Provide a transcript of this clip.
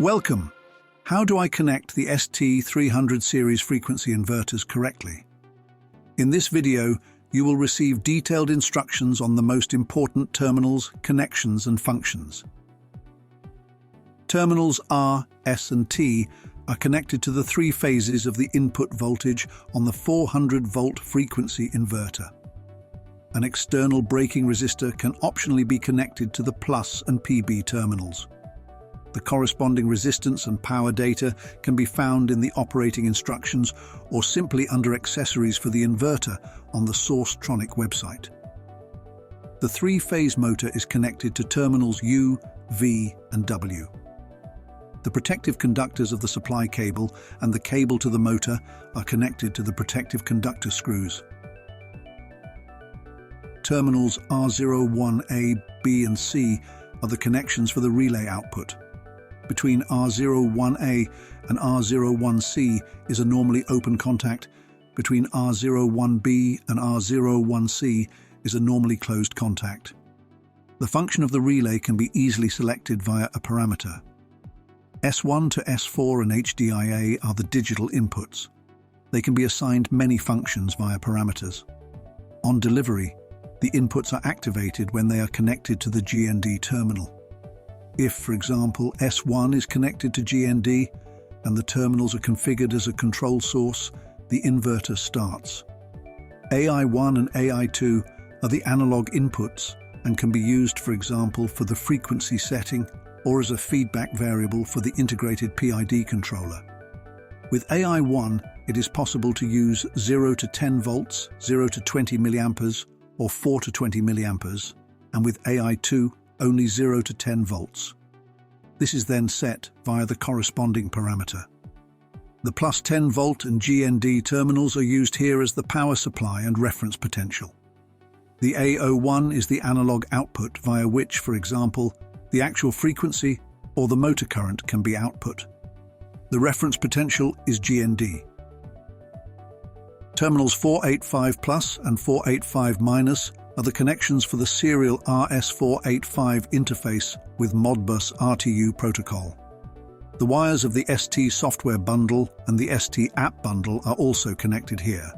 Welcome! How do I connect the ST300 series frequency inverters correctly? In this video, you will receive detailed instructions on the most important terminals, connections and functions. Terminals R, S and T are connected to the three phases of the input voltage on the 400-volt frequency inverter. An external braking resistor can optionally be connected to the plus and PB terminals. The corresponding resistance and power data can be found in the operating instructions or simply under accessories for the inverter on the Sourcetronic website. The three-phase motor is connected to terminals U, V and W. The protective conductors of the supply cable and the cable to the motor are connected to the protective conductor screws. Terminals R01A, B and C are the connections for the relay output. Between R01A and R01C is a normally open contact. Between R01B and R01C is a normally closed contact. The function of the relay can be easily selected via a parameter. S1 to S4 and HDIA are the digital inputs. They can be assigned many functions via parameters. On delivery, the inputs are activated when they are connected to the GND terminal. If, for example, S1 is connected to GND and the terminals are configured as a control source, the inverter starts. AI1 and AI2 are the analog inputs and can be used, for example, for the frequency setting or as a feedback variable for the integrated PID controller. With AI1, it is possible to use 0 to 10 volts, 0 to 20 milliamperes, or 4 to 20 milliamperes, and with AI2, only 0 to 10 volts. This is then set via the corresponding parameter. The plus 10 volt and GND terminals are used here as the power supply and reference potential. The A01 is the analog output via which, for example, the actual frequency or the motor current can be output. The reference potential is GND. Terminals 485 plus and 485 minus are the connections for the serial RS485 interface with Modbus RTU protocol. The wires of the ST software bundle and the ST app bundle are also connected here.